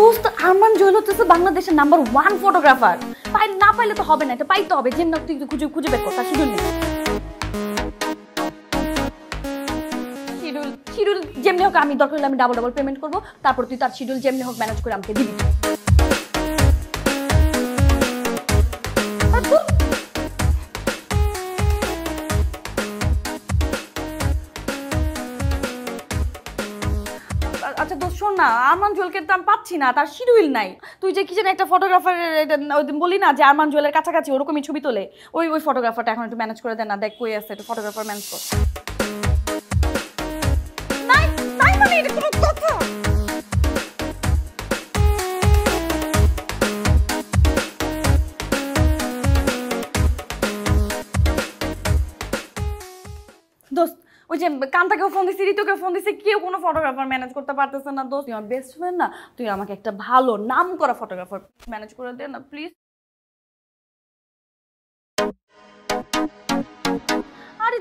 দোস্ত আরমান জুয়েল হচ্ছে বাংলাদেশের নাম্বার 1 ফটোগ্রাফার। না পাইলে তো হবে না, এটা পাইতে হবে। যেমন তুই খুঁজে খুঁজে বের কর, তার শিডিউল নেই। শিডিউল যেমনি হোক, আমি দরকার হলে আমি ডাবল পেমেন্ট করবো, তারপর তুই তার শিডিউল যেমনি হোক ম্যানেজ করে আমাকে দিবি। আচ্ছা দোস্ত শোন না, আরমান জুয়েলকে তো আমি পাচ্ছি না, তার শিডিউল নাই। তুই যে কি যেন একটা ফটোগ্রাফার বলি না যে আরমান জুয়েলের কাছাকাছি ওরকমই ছবি তোলে, ওই ফটোগ্রাফারটা এখন একটু ম্যানেজ করে দেন না। দেখ কই আছে, একটু ফটোগ্রাফার ম্যানেজ কর। নাই নাই মানে এটা কোনো কথা? দোস্ত ওই যে কান্তাকেও ফোন দিছি, ঋতুকেও ফোন দিছি, কেউ কোনো ফটোগ্রাফার ম্যানেজ করতে পারতেছে না। দোস্ত তুই আমার বেস্ট ফ্রেন্ড না, তুই আমাকে একটা ভালো নাম করা ফটোগ্রাফার ম্যানেজ করে দে না প্লিজ। আরে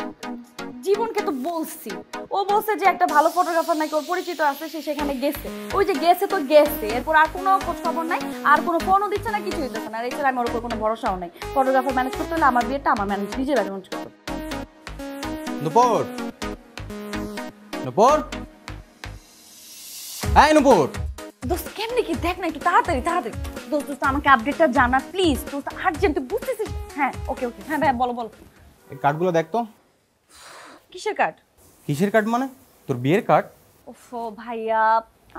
জীবনকে তো বলছি, ও বলছে যে একটা ভালো ফটোগ্রাফার নাকি ওর পরিচিত আছে, সে সেখানে গেছে। ওই যে গেছে তো গেছে, এরপর আর কোনো খোঁজ খবর নাই, আর কোনো ফোনও দিচ্ছে না, কিছু দিতেছে না। আর এছাড়া আমার ওর কোনো ভরসাও নাই। ফটোগ্রাফার ম্যানেজ করতে হলে আমার বিয়েটা আমার নিজের ম্যানেজ করতে। নূপুর, নূপুর, এই নূপুর। দোস্ত কেমনে কি দেখ না, একটু তাড়াতাড়ি তাড়াতাড়ি। দোস্ত দোস্ত আমাকে আপডেটটা জানা প্লিজ। দোস্ত আর্জেন্ট, তুই বুঝতেছিস? হ্যাঁ ওকে ওকে, হ্যাঁ ভাই বলো বলো। এই কার্ডগুলো দেখ তো। কিসের কার্ড? কিসের কার্ড মানে? তোর বিয়ের কার্ড? ওফো ভাইয়া,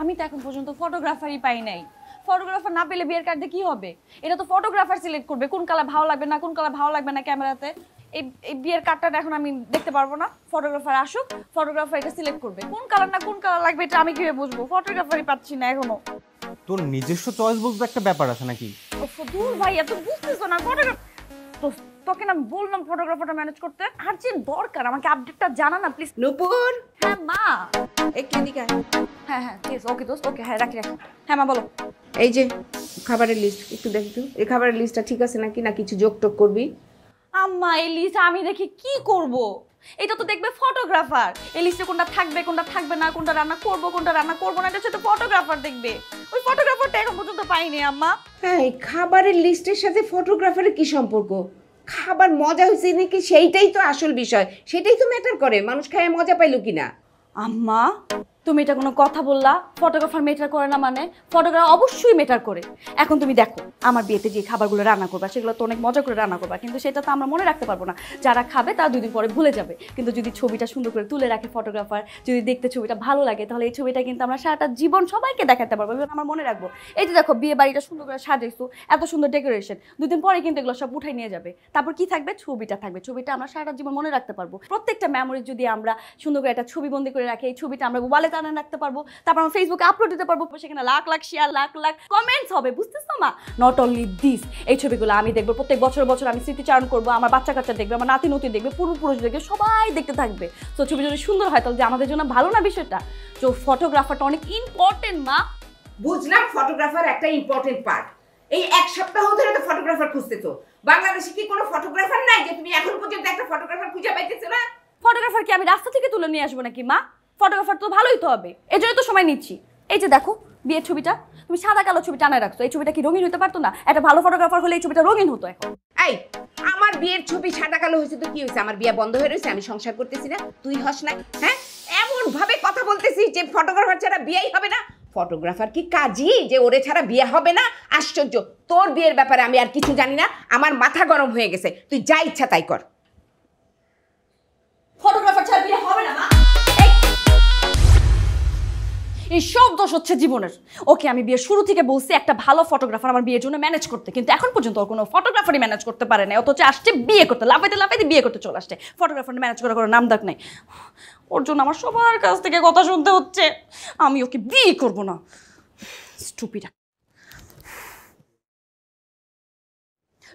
আমি তো এখন পর্যন্ত ফটোগ্রাফারই পাই নাই। ফটোগ্রাফার না পেলে বিয়ের কার্ড দিয়ে কি হবে? এটা তো ফটোগ্রাফার সিলেক্ট করবে কোন কালার ভালো লাগবে না, কোন কালার ভালো লাগবে না ক্যামেরাতে। এই বিয়ের কার্ডটা এখন আমি দেখতে পারবো না। ফটোগ্রাফার আসুক, ফটোগ্রাফার এটা সিলেক্ট করবে কোন কালার না কোন কালার লাগবে, এটা আমি কিভাবে বুঝবো? ফটোগ্রাফারই পাচ্ছি না এখনো। তোর নিজস্ব চয়েস বলতে একটা ব্যাপার আছে নাকি? ওফো দূর ভাইয়া, তুই বুঝতেছো না? ফটোগ্রাফ তো তোকে না বললাম ফটোগ্রাফারটা ম্যানেজ করতে। আর্জেন্ট দরকার, আমাকে আপডেটটা জানা না প্লিজ। নূপুর, হ্যাঁ মা। একটু এদিকে আয়। হ্যাঁ হ্যাঁ ঠিক আছে, ওকে দোস্ত ওকে, হ্যাঁ রাখি রাখি। হ্যাঁ মা বলো। এই যে খাবারের লিস্ট একটু দেখ তো, এই খাবারের লিস্টটা ঠিক আছে নাকি, না কিছু যোগ টোগ করবি? আম্মা এই লিস্ট আমি দেখি কি করব? এটা তো দেখবে ফটোগ্রাফার। এই লিস্টে কোনটা থাকবে কোনটা থাকবে না, কোনটা রান্না করব কোনটা রান্না করব না, এটা তো ফটোগ্রাফার দেখবে। ওই ফটোগ্রাফারটা এখন পর্যন্ত পাইনি আম্মা। হ্যাঁ, এই খাবারের লিস্টের সাথে ফটোগ্রাফারের কি সম্পর্ক? খাবার মজা হয়েছে নাকি সেইটাই তো আসল বিষয়, সেটাই তো ম্যাটার করে মানুষ খায় মজা পাইলো কিনা। আম্মা তুমি এটা কোনো কথা বললা? ফটোগ্রাফার মেটার করে না মানে? ফটোগ্রাফার অবশ্যই মেটার করে। এখন তুমি দেখো আমার বিয়েতে যে খাবারগুলো রান্না করবা সেগুলো তো অনেক মজা করে রান্না করবা, কিন্তু সেটা তো আমরা মনে রাখতে পারবো না। যারা খাবে তারা 2 দিন পরে ভুলে যাবে। কিন্তু যদি ছবিটা সুন্দর করে তুলে রাখে ফটোগ্রাফার, যদি দেখতে ছবিটা ভালো লাগে, তাহলে এই ছবিটা কিন্তু আমরা সারাটা জীবন সবাইকে দেখাতে পারবো এবং আমরা মনে রাখবো। এই যে দেখো বিয়ে বাড়িটা সুন্দর করে সাজাইছো, এত সুন্দর ডেকোরেশন, 2 দিন পরে কিন্তু এগুলো সব উঠাই নিয়ে যাবে। তারপর কি থাকবে? ছবিটা থাকবে। ছবিটা আমরা সারাটা জীবন মনে রাখতে পারবো। প্রত্যেকটা মেমোরি যদি আমরা সুন্দর করে একটা ছবি বন্দি করে রাখি, এই ছবিটা আমরা মোবাইলে টানা রাখতে পারবো, তারপর আমরা ফেসবুকে আপলোড দিতে পারবো, সেখানে লাখ লাখ শেয়ার লাখ লাখ কমেন্টস হবে। বুঝতেছো মা? নট অনলি দিস, এই ছবিগুলো আমি দেখবো প্রত্যেক বছর বছর, আমি স্মৃতিচারণ করবো, আমার বাচ্চা কাচ্চা দেখবে, আমার নাতি নতি দেখবে, পূর্বপুরুষ দেখবে, সবাই দেখতে থাকবে। তো ছবি যদি সুন্দর হয় তাহলে যে আমাদের জন্য ভালো না বিষয়টা? তো ফটোগ্রাফারটা অনেক ইম্পর্টেন্ট মা। বুঝলাম ফটোগ্রাফার একটা ইম্পর্টেন্ট পার্ট। এই 1 সপ্তাহ ধরে তো ফটোগ্রাফার খুঁজতেছো। বাংলাদেশে কি কোনো ফটোগ্রাফার নাই যে তুমি এখন পর্যন্ত একটা ফটোগ্রাফার খুঁজে পাইতেছো না? ফটোগ্রাফার কি আমি রাস্তা থেকে তুলে নিয়ে আসবো নাকি মা? ফটোগ্রাফার তো ভালোই তো হবে, এই জন্য তো সময় নিচ্ছি। এই যে দেখো বিয়ের ছবিটা, তুমি সাদা কালো ছবি টানায় রাখছো, এই ছবিটা কি রঙিন হতে পারতো না? একটা ভালো ফটোগ্রাফার হলে এই ছবিটা রঙিন হতো। এখন এই আমার বিয়ের ছবি সাদা কালো হয়েছে তো কি হয়েছে? আমার বিয়ে বন্ধ হয়ে রয়েছে, আমি সংসার করতেছি না, তুই হস না? হ্যাঁ, এমন ভাবে কথা বলতেছিস যে ফটোগ্রাফার ছাড়া বিয়েই হবে না। ফটোগ্রাফার কি কাজী যে ওরে ছাড়া বিয়ে হবে না? আশ্চর্য! তোর বিয়ের ব্যাপারে আমি আর কিছু জানি না, আমার মাথা গরম হয়ে গেছে, তুই যা ইচ্ছা তাই কর। ফটোগ্রাফার ছাড়া বিয়ে হবে না মা। এই সব দোষ হচ্ছে জীবনের। ওকে আমি বিয়ের শুরু থেকে বলছি একটা ভালো ফটোগ্রাফার আমার বিয়ের জন্য ম্যানেজ করতে, কিন্তু এখন পর্যন্ত ওর কোনো ফটোগ্রাফারই ম্যানেজ করতে পারে না। অথচ আসছে বিয়ে করতে, লাফাইতে লাফাইতে বিয়ে করতে চলে আসছে। ফটোগ্রাফার ম্যানেজ করার কোনো নামদাক নেই। ওর জন্য আমার সবার কাছ থেকে কথা শুনতে হচ্ছে। আমি ওকে বিয়ে করবো না। স্টুপিড।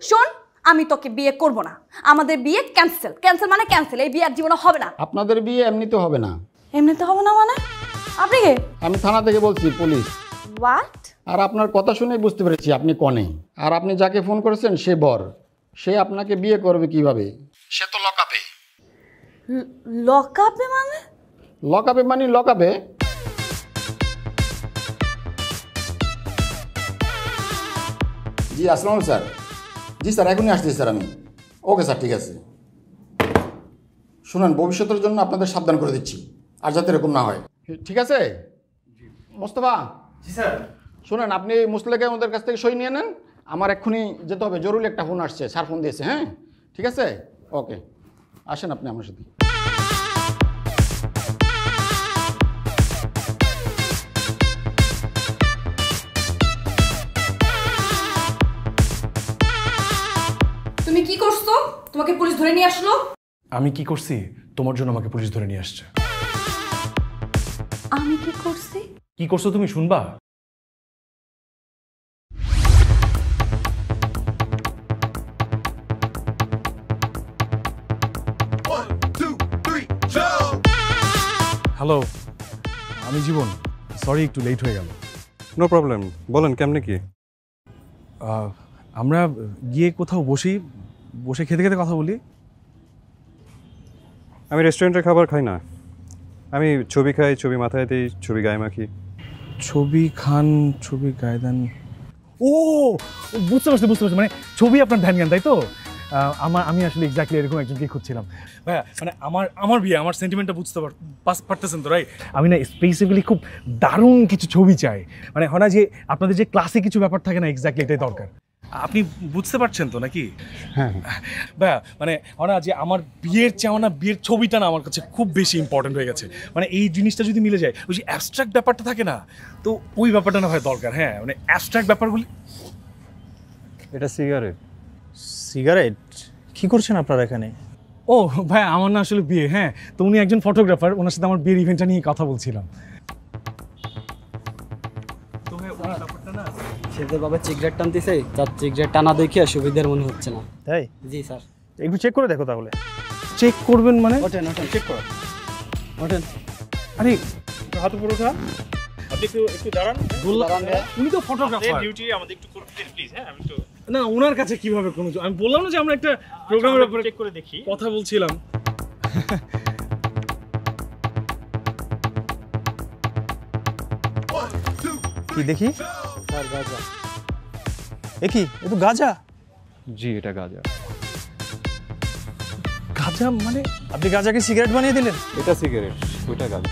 শোন, আমি তোকে বিয়ে করব না। আমাদের বিয়ে ক্যান্সেল। ক্যান্সেল মানে ক্যান্সেল। এই বিয়ে আর জীবনে হবে না। আপনাদের বিয়ে এমনিতে হবে না। এমনিতে হবে না মানে? আপনি কে? আমি থানা থেকে বলছি, পুলিশ। হোয়াট? আর আপনার কথা শুনেই বুঝতে পেরেছি আপনি কনে। আর আপনি যাকে ফোন করেছেন সে বর। সে আপনাকে বিয়ে করবে কিভাবে? সে তো লকআপে। লকআপে মানে? লকআপে মানে লকআপে। জি আসসালামু আলাইকুম স্যার। জি স্যার এখনই আসছি স্যার আমি। ওকে স্যার ঠিক আছে। শুনুন ভবিষ্যতের জন্য আপনাদের সাবধান করে দিচ্ছি, আর যাতে এরকম না হয়, ঠিক আছে? মোস্তফা। জি স্যার। শুনুন আপনি মুসলেকে আমাদের কাছ থেকে সই নিয়ে নেন, আমার এক্ষুনি যেতে হবে, জরুরি একটা ফোন আসছে, স্যার ফোন দিয়েছে। হ্যাঁ ঠিক আছে, ওকে আসেন আপনি আমার সাথে। তুমি কি করছো? তোমাকে পুলিশ ধরে নিয়ে আসলো? আমি কি করছি তোমার জন্য আমাকে পুলিশ ধরে নিয়ে আসছে। আমি কি করছি? কি করছো তুমি শুনবা? হ্যালো, আমি জীবন। সরি একটু লেট হয়ে গেল। নো প্রবলেম, বলেন কেমনে কি? আমরা গিয়ে কোথাও বসে খেতে খেতে কথা বলি। আমি রেস্টুরেন্টের খাবার খাই না, আমি ছবি খাই, ছবি মাথায় দিই, ছবি গায়ে মাখি। ছবি খান, ছবি গায়ে দেন। ও বুঝতে পারছি মানে ছবি আপনার ধ্যান জ্ঞান, তাই তো? আমি আসলে এক্স্যাক্টলি এরকম একজনকে খুঁজছিলাম ভাইয়া। মানে আমার বিয়ে, আমার সেন্টিমেন্টটা বুঝতে পারতেছেন তো, রাইট? আমি না স্পেসিফিক্যালি খুব দারুণ কিছু ছবি চাই। মানে হয় না যে আপনাদের যে ক্লাসে কিছু ব্যাপার থাকে না, এক্স্যাক্টলি এটাই দরকার। আপনি বুঝতে পারছেন তো নাকি? হ্যাঁ ভাইয়া মানে হয় না যে আমার বিয়ের চাওয়া না, বিয়ের ছবিটা না আমার কাছে খুব বেশি ইম্পর্টেন্ট হয়ে গেছে। মানে এই জিনিসটা যদি মিলে যায়, ওই যে অ্যাবস্ট্রাক্ট ব্যাপারটা থাকে না, তো ওই ব্যাপারটা না হয় দরকার। হ্যাঁ মানে অ্যাবস্ট্রাক্ট ব্যাপারগুলি। এটা সিগারেট। সিগারেট কি করছেন আপনারা এখানে? ও ভাই আমার না আসলে বিয়ে। হ্যাঁ তো উনি একজন ফটোগ্রাফার, ওনার সাথে আমার বিয়ের ইভেন্টটা নিয়ে কথা বলছিলাম। তো ভাই ওই ব্যাপারটা না, সেদের বাবা সিগারেট টানতেছে, তার সিগারেট টানা দেখে সুবিধার মনে হচ্ছে না। তাই জি স্যার। একটু চেক করে দেখো তাহলে। চেক করবেন মানে? ওঠেন চেক করো, ওঠেন। আরে হাত উপরে ওঠা, আপনি একটু দাঁড়ান। উনি তো ফটোগ্রাফার, ডিউটি আমাদের একটু করতে দিন প্লিজ। হ্যাঁ আমি একটু না ওনার কাছে কিভাবে কোনো, আমি বললাম না যে আমরা একটা প্রোগ্রামের ব্যাপারে চেক করে দেখি। কথা বলছিলাম। কি দেখি? স্যার গাজা। এ কি, এ তো গাঁজা। জি এটা গাঁজা। গাঁজা মানে? আপনি গাঁজাকে সিগারেট বানিয়ে দিলেন? এটা সিগারেট, ওইটা গাঁজা।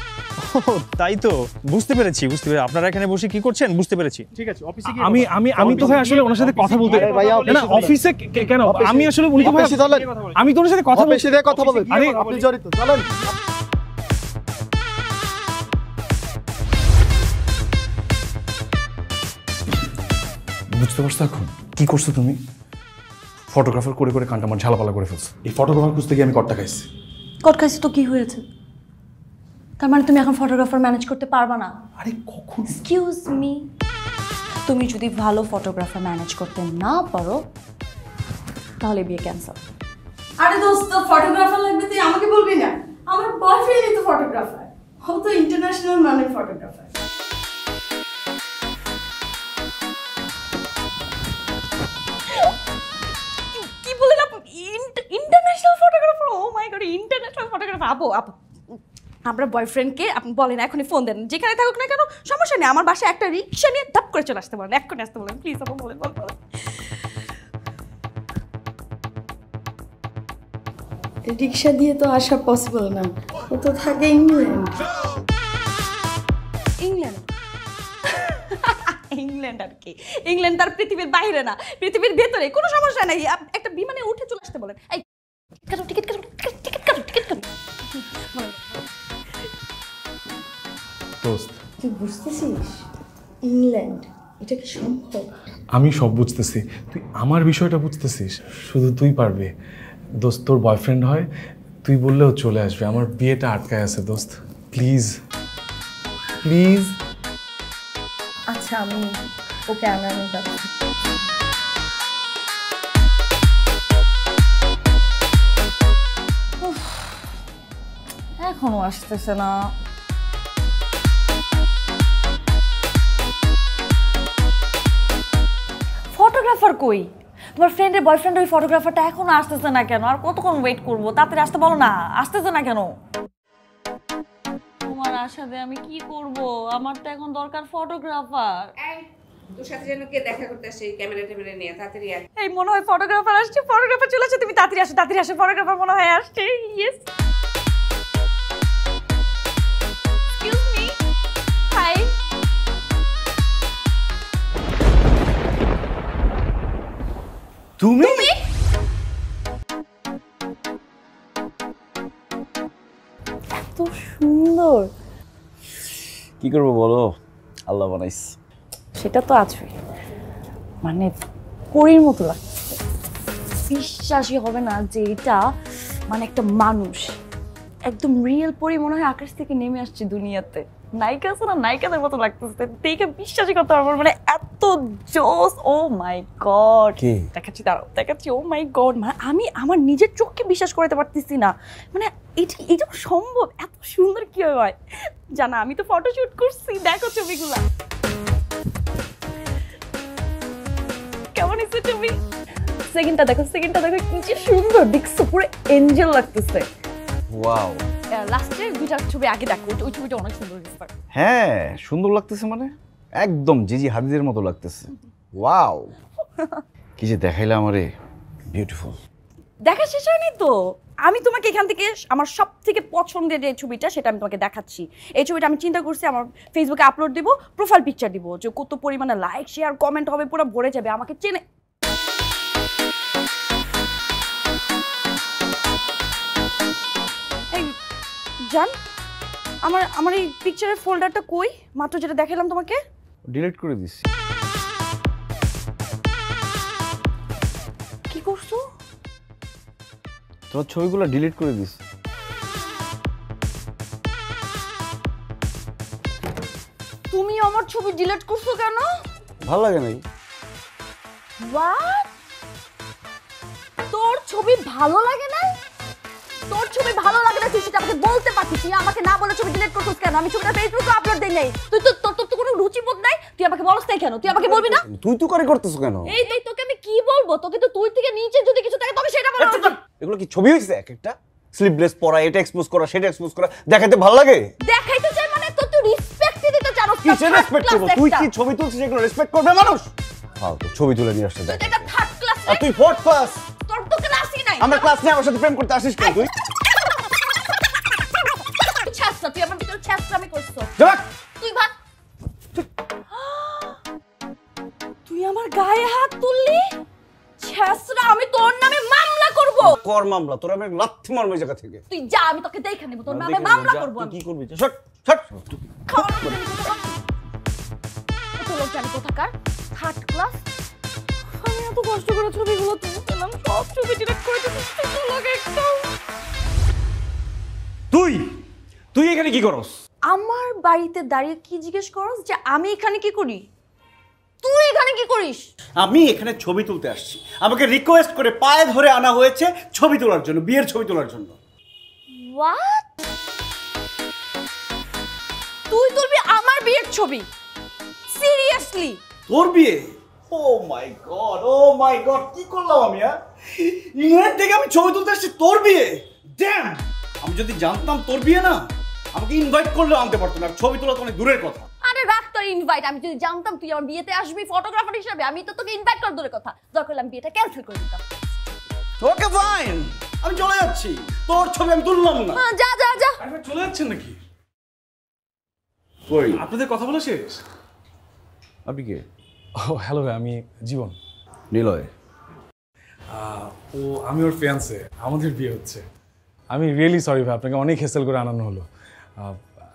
ও তাই তো, বুঝতে পেরেছি। আপনারা এখানে বসে কি করছেন বুঝতে পেরেছি। ঠিক আছে, অফিসে গিয়ে আমি তো ভাই আসলে ওনার সাথে কথা বলতে, না অফিসে কেন, আমি আসলে উনি তো ভাই, আমি তো ওনার সাথে কথা বলছি। আরে আপনি জড়িত, চলেন। বুঝতে পারছো এখন কি করছো তুমি? ফটোগ্রাফার করে করে কানটা আমার ঝালাপালা করে ফেলছো। এই ফটোগ্রাফার খুঁজতে গিয়ে আমি কটটা খাইছি। কট খাইছি তো কি হয়েছে? তার মানে তুমি এখন ফটোগ্রাফার ম্যানেজ করতে পারবা না? আরে কখন? এক্সকিউজ মি, তুমি যদি ভালো ফটোগ্রাফার ম্যানেজ করতে না পারো তাহলে বিয়ে ক্যান্সেল। আরে দোস্ত, ফটোগ্রাফার লাগবে তুই আমাকে বলবি না? আমার বয়ফ্রেন্ডই তো ফটোগ্রাফার, ও তো ইন্টারন্যাশনাল মানের ফটোগ্রাফার। কি বলেন আপু? International photographer? Oh my god, international photographer! আপু আপনার বয়ফ্রেন্ডকে আপনি বলেন এখনই ফোন দেন, যেখানে থাকুক না কেন সমস্যা নেই, আমার বাসায় একটা রিক্সা নিয়ে ধাপ করে চলে আসতে বলেন, এক্ষুনি আসতে বলেন প্লিজ। আপু বলেন। রিক্সা দিয়ে তো আসা পসিবল না, ও তো থাকে ইংল্যান্ড। ইংল্যান্ড? ইংল্যান্ড আর কি, ইংল্যান্ড তার পৃথিবীর বাইরে না, পৃথিবীর ভেতরে, কোনো সমস্যা নাই। একটা বিমানে উঠে চলে আসতে বলেন। এই টিকিট কাটো। দোস্ত তুই বুঝতেছিস ইংল্যান্ড এটা কি সম্ভব? আমি সব বুঝতেছি, তুই আমার বিষয়টা বুঝতেছিস, শুধু তুই পারবি। দোস্ত তোর বয়ফ্রেন্ড হয়, তুই বললেও চলে আসবে। আমার বিয়েটা আটকায় আছে দোস্ত, প্লিজ প্লিজ। আচ্ছা আমি ওকে আনানো যাচ্ছি। এখনো আসতেছে না। ফটোগ্রাফার কই? তোমার ফ্রেন্ডের বয়ফ্রেন্ড ওই ফটোগ্রাফারটা এখনো আসতেছে না কেন? আর কতক্ষণ ওয়েট করবো? তাড়াতাড়ি আসতে বলো না, আসতেছে না কেন? তোমার আশাতে আমি কি করব? আমার তো এখন দরকার ফটোগ্রাফার। তোর সাথে যেন কে দেখা করতে আসে ক্যামেরা ট্যামেরা নিয়ে, তাড়াতাড়ি আয়। এই মনে হয় ফটোগ্রাফার আসছে, ফটোগ্রাফার চলে আসছে, তুমি তাড়াতাড়ি আসো, ফটোগ্রাফার মনে হয় আসছে। Yes, excuse me, hi. তুমি এত সুন্দর, কি করবো বলো, আল্লাহ বানাইস। সেটা তো আছেই, মানে পরীর মতো লাগছে। বিশ্বাসই হবে না যে এটা মানে একটা মানুষ, একদম রিয়েল পরী, মনে হয় আকাশ থেকে নেমে আসছে দুনিয়াতে। নায়িকা আছে না, নায়িকাদের মতো লাগতেছে, দেখে বিশ্বাসই করতে পারবো মানে এত জোস। ও মাই গড, দেখাচ্ছি, দাঁড়াও দেখাচ্ছি। ও মাই গড, মানে আমি আমার নিজের চোখকে বিশ্বাস করতে পারতেছি না, মানে এটা সম্ভব? এত সুন্দর কি হয় জানা, আমি তো ফটোশুট করছি, দেখো ছবিগুলা কেমন হয়েছে তুমি। সেকেন্ডটা দেখো, কি যে সুন্দর দেখছো, পুরো এঞ্জেল লাগতেছে। ওয়াও, লাস্টের দুইটা ছবি আগে দেখো, ওই ছবিটা অনেক সুন্দর হয়েছে। হ্যাঁ সুন্দর লাগতেছে, মানে একদম জিজি হাদিদের মতো লাগতেছে। ওয়াও, কি যে দেখাইলে আমারে, বিউটিফুল। দেখা শেষ হয়নি তো, আমি তোমাকে এখান থেকে আমার সব থেকে পছন্দের যে ছবিটা সেটা আমি তোমাকে দেখাচ্ছি। এই ছবিটা আমি চিন্তা করছি আমার ফেসবুকে আপলোড দিব, প্রোফাইল পিকচার দিব, যে কত পরিমাণে লাইক শেয়ার কমেন্ট হবে, পুরো ভরে যাবে, আমাকে চেনে। এই জান, আমার এই পিকচারের ফোল্ডারটা কই? মাত্র যেটা দেখালাম তোমাকে, ডিলিট করে দিছি। কি করছো? তোমার ছবিগুলো ডিলিট করে দিছি। তুমি আমার ছবি ডিলিট করছো কেন? ভালো লাগে নাই। What? তোর ছবি ভালো লাগে না? তোর ছবি ভালো লাগে না তুই সেটা আমাকে বলতে পারছিস, তুই আমাকে না বলে ছবি ডিলিট করছিস কেন? আমি ছবিটা ফেসবুকে আপলোড দেই নাই, তুই তো তোর তো কোনো রুচিবোধ নাই, তুই আমাকে বলছ তাই কেন? তুই আমাকে বলবি না? তুই তো করে করতেছো কেন? এই তোকে আমি কি বলবো? তোকে তো তুই থেকে নিচে যদি কিছু থাকে তোকে সেটা বলা উচিত। এগুলো কি ছবি হইছে? এক একটা স্লিভলেস পরা, এটা এক্সপোজ করা, সেটা এক্সপোজ করা, দেখাতে ভালো লাগে? দেখাইতে চাই মানে তোর তো রেসপেক্ট দিতে জানোস না। কিসের রেসপেক্ট করব? তুই কি ছবি তুলছিস, এগুলো রেসপেক্ট করবে মানুষ? ফালতু ছবি তুলে নিয়ে আসছে, দেখ। এটা থার্ড ক্লাস, আর তুই ফোর্থ ক্লাস। তোর তো ক্লাসই নাই। আমরা ক্লাস নিয়ে আমার সাথে প্রেম করতে আসিস কেন তুই? ছাত্র, তুই আমার ভিতরে ছাত্রামি করছো। যাক, তুই ভাগ। তুই আমার গায়ে হাত তুললি? ছাত্রা, আমি তোর নামে মামলা করব। কর মামলা, তোর আমি লাথি মারবো এই জায়গা থেকে। তুই যা, আমি তোকে দেখে নেব, তোর নামে মামলা করব আমি। কি করবি? Shot shot. কত লোক জানি কোথাকার, থার্ড ক্লাস। আমি এত কষ্ট করে ছবিগুলো তুলছিলাম, সব ছবি ডিলিট করে দিচ্ছিস তুই লোকে একদম। তুই এখানে কি করস? আমার বাড়িতে দাঁড়িয়ে কি জিজ্ঞেস করস যে আমি এখানে কি করি? তুই এখানে কি করিস? আমি এখানে ছবি তুলতে আসছি, আমাকে রিকোয়েস্ট করে পায়ে ধরে আনা হয়েছে ছবি তোলার জন্য, বিয়ের ছবি তোলার জন্য। হোয়াট? তুই তুলবি আমার বিয়ের ছবি? সিরিয়াসলি? তোর বিয়ে? ও মাই গড, কি করলাম আমি? ইংল্যান্ড থেকে আমি ছবি তুলতে আসছি, তোর বিয়ে? ড্যাম! আমি যদি জানতাম তোর বিয়ে না, আমাকে ইনভাইট করলেও আনতে পারতো না, ছবি তোলা তো অনেক দূরের কথা। আরে রাখ তোর ইনভাইট, আমি যদি জানতাম তুই আমার বিয়েতে আসবি ফটোগ্রাফার হিসেবে, আমি তো তোকে ইনভাইট করার দূরের কথা, দরকার হলে আমি বিয়েটা ক্যান্সেল করে দিতাম। ওকে ফাইন, আমি চলে যাচ্ছি, তোর ছবি আমি তুললাম না। যা যা যা। আরে চলে যাচ্ছেন নাকি? কই আপনাদের কথা বলা শেষ? আপনি কে? ও হ্যালো ভাই, আমি জীবন। নিলয়। ও আমি ওর ফিয়ান্সে, আমাদের বিয়ে হচ্ছে। আমি রিয়েলি সরি ভাই, আপনাকে অনেক হেসেল করে আনানো হলো।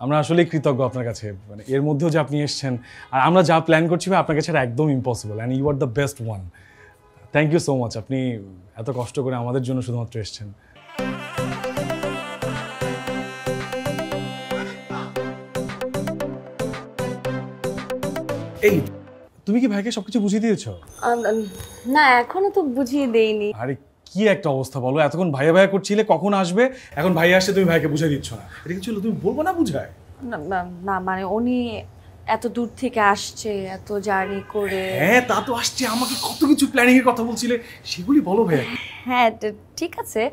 আমরা আসলেই কৃতজ্ঞ আপনার কাছে, মানে এর মধ্যেও যে আপনি এসছেন, আর আমরা যা প্ল্যান করছি ভাই আপনার কাছে একদম impossible, and you are the best one. Thank you so much, আপনি এত কষ্ট করে আমাদের জন্য শুধুমাত্র এসছেন। এই তুমি কি ভাইকে সবকিছু বুঝিয়ে দিয়েছো? না, এখনো তো বুঝিয়ে দেইনি। আরে কি একটা অবস্থা বলো, এতক্ষণ ভাইয়া ভাইয়া করছিলে, কখন আসবে, এখন ভাইয়া আসছে তুমি ভাইকে বুঝিয়ে দিচ্ছ না, এটা কি ছিল? তুমি বলবো না বুঝায়? না মানে উনি এত দূর থেকে আসছে, এত জার্নি করে। হ্যাঁ তা তো আসছে, আমাকে কত কিছু প্ল্যানিং এর কথা বলছিলে, সেগুলি বলো ভাইয়া। হ্যাঁ ঠিক আছে,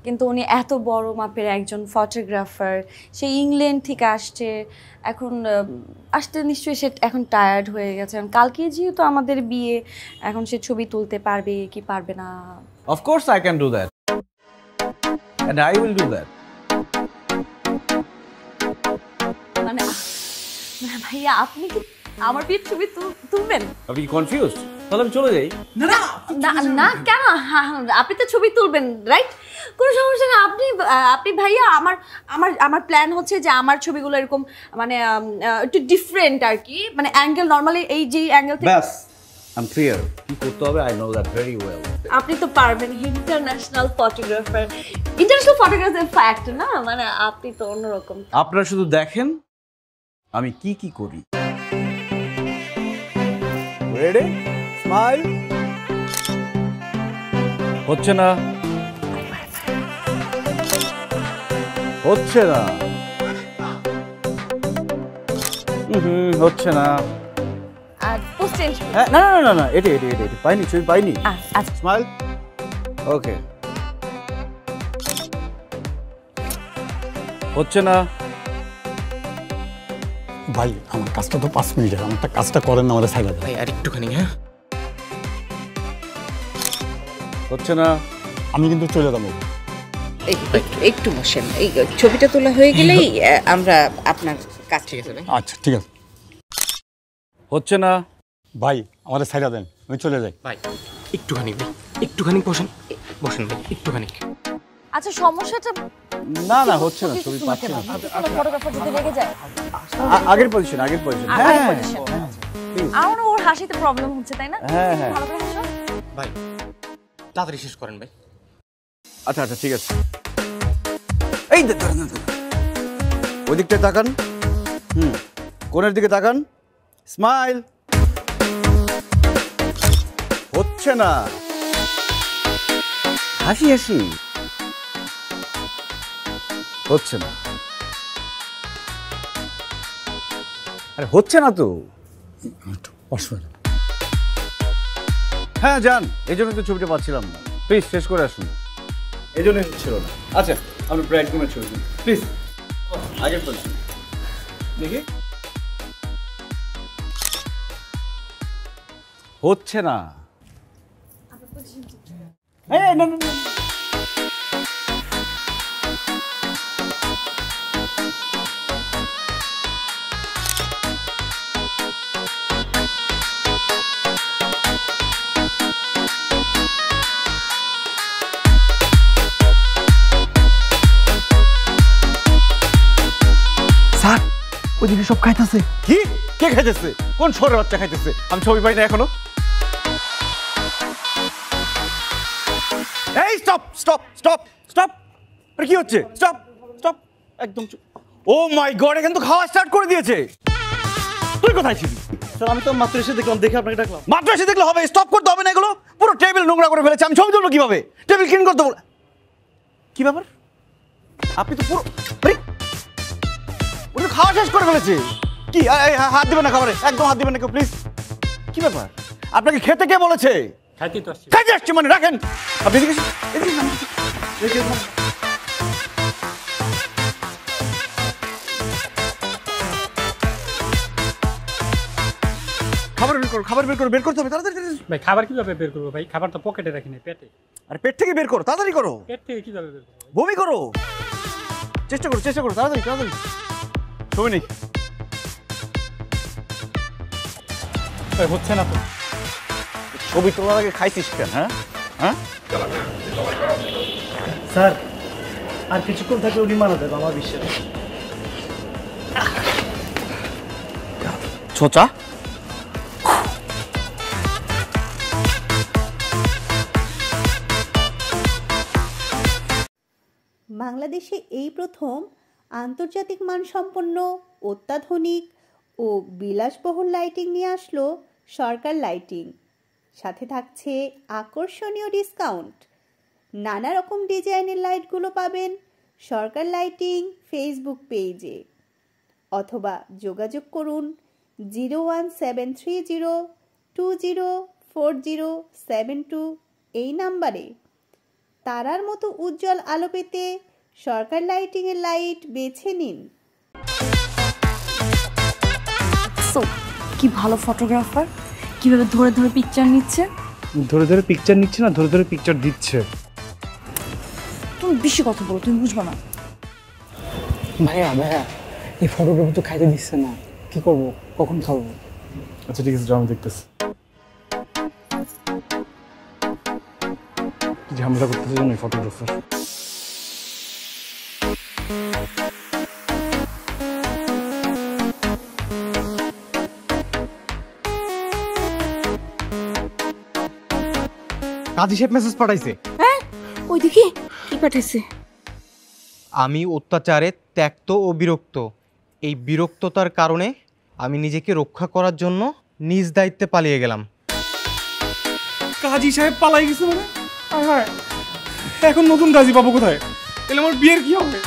কিন্তু উনি এত বড় মাপের একজন ফটোগ্রাফার, সে ইংল্যান্ড থেকে আসছে, এখন আসতে নিশ্চয়ই সে এখন টায়ার্ড হয়ে গেছে। কালকে যেহেতু আমাদের বিয়ে, এখন সে ছবি তুলতে পারবে কি পারবে না। Of course I can do that. And I will do that. মানে ভাইয়া আপনি কি আমার বিয়ের ছবি তুলবেন? Are you confused? তাহলে আমি চলে যাই। না কেন, আপনি তো ছবি তুলবেন রাইট, কোনো সমস্যা না। আপনি ভাইয়া, আমার প্ল্যান হচ্ছে যে আমার ছবিগুলো এরকম মানে একটু ডিফারেন্ট আর কি, মানে অ্যাঙ্গেল নরমালি এই যে অ্যাঙ্গেল থেকে। ব্যাস I'm clear. কি করতে হবে I know that very well. আপনি তো পারবেন, international photographer, international photographer fact না, মানে আপনি তো অন্যরকম। আপনারা শুধু দেখেন আমি কি করি। Ready, smile. হচ্ছে না, হচ্ছে না, হচ্ছে না। আর পোস্ট চেঞ্জ। না এটি পাইনি, ছবি পাইনি। আচ্ছা স্মাইল। ওকে, হচ্ছে না। ভাই আমার কাজটা তো 5 মিনিটের, আমারটা কাজটা করেন না, আমাদের সাইডে ভাই আর একটুখানি। হ্যাঁ হচ্ছে না। আমি কিন্তু চলে যাবো। একটু বসেন, এই ছবিটা তোলা হয়ে গেলেই আমরা আপনার কাজ। ঠিক আছে ভাই। আচ্ছা ঠিক আছে। হচ্ছে না ভাই আমাদের সাইডে দেন, আমি চলে যাই। ভাই একটুখানি, ভাই একটুখানি বসেন ভাই একটুখানি। আচ্ছা সমস্যাটা না হচ্ছে না, ছবি পাচ্ছি না। ফটোগ্রাফার যদি রেগে যায়। আগের পজিশন। হ্যাঁ আমার ওর হাসিতে প্রবলেম হচ্ছে তাই না? হ্যাঁ ভালো করে হাসো ভাই, তাড়াতাড়ি শেষ করেন ভাই। আচ্ছা ঠিক আছে। এই ওই দিকটায় তাকান, কোণের দিকে তাকান, স্মাইল। হচ্ছে না, হাসি হচ্ছে না। আরে হচ্ছে না তো। হ্যাঁ যান, এই জন্য তো ছবিটা পাচ্ছিলাম না। প্লিজ শেষ করে আসুন। এই জন্য ছিল না। আচ্ছা আপনি ব্রাইডগ্রুমের ছবি দিন প্লিজ, আগের পজিশন দেখি। হচ্ছে না। না স্যার ওইদিকে সব খাইতেছে। কি? কে খাইতেছে? কোন শহরের বাচ্চা খাইতেছে? আমি ছবি পাই না এখনো। এই স্টপ। আরে কি হচ্ছে? স্টপ একদম চুপ। ও মাই গড, এখানে তো খাওয়া স্টার্ট করে দিয়েছে। তুই কোথায় ছিলি? স্যার আমি তো মাত্র এসে দেখলাম, দেখে আপনাকে ডাকলাম। মাত্র এসে দেখলে হবে? স্টপ করতে হবে না এগুলো। পুরো টেবিল নোংরা করে ফেলেছে, আমি ছবি তুলবো কিভাবে? টেবিল ক্লিন করতে বল। কি ব্যাপার? আপনি তো পুরো ওটা খাওয়া শেষ করে ফেলেছে। কি হাত দিবেন না খাবারে, একদম হাত দিবেন না কেউ প্লিজ। কি ব্যাপার? আপনাকে খেতে কে বলেছে? খাইতে আসছি মানে রাখেন। আপনি খাবার বের করতে হবে তাড়াতাড়ি। ভাই খাবার কিভাবে বের করবো ভাই? খাবার তো পকেটে রাখি না, পেটে। আরে পেট থেকে বের করো, তাড়াতাড়ি করো। পেট থেকে কিভাবে বের করবো? বমি করো, চেষ্টা করো তাড়াতাড়ি। ছবি নেই, হচ্ছে না তো। ছবি তোলার আগে খাইছিস কেন? হ্যাঁ স্যার আর কিছুক্ষণ থাকলে উনি মারা যাবে, আমার বিশ্বাস। ছোচা বাংলাদেশে এই প্রথম আন্তর্জাতিক মানসম্পন্ন অত্যাধুনিক ও বিলাসবহুল লাইটিং নিয়ে আসলো সরকার লাইটিং। সাথে থাকছে আকর্ষণীয় ডিসকাউন্ট। নানা রকম ডিজাইনের লাইটগুলো পাবেন সরকার লাইটিং ফেসবুক পেজে, অথবা যোগাযোগ করুন 01730204072 এই নাম্বারে। তারার মতো উজ্জ্বল আলো পেতে সরকার লাইটিংয়ের লাইট বেছে নিন। কি ভালো ফটোগ্রাফার, কিভাবে ধরে ধরে পিকচার নিচ্ছে। ধরে ধরে পিকচার নিচ্ছে না, ধরে ধরে পিকচার দিচ্ছে। তুমি বেশি কথা বলো, তুমি বুঝবা না। ভাইয়া এই ফটোগ্রাফার তো খাইতে দিচ্ছে না, কি করব, কখন খাবো? আচ্ছা ঠিক আছে, আমি দেখতেছি। কি ঝামেলা করতেছে জানো ফটোগ্রাফার। কাজী সাহেব মেসেজ পাঠাইছে। হ্যাঁ ওই দেখি কি পাঠাইছে। আমি অত্যাচারে ত্যক্ত ও বিরক্ত। এই বিরক্ততার কারণে আমি নিজেকে রক্ষা করার জন্য নিজ দায়িত্বে পালিয়ে গেলাম। কাজী সাহেব পালাই গেছে মানে? হ্যাঁ, এখন নতুন কাজী পাবো কোথায়? তাহলে আমার বিয়ের কি হবে?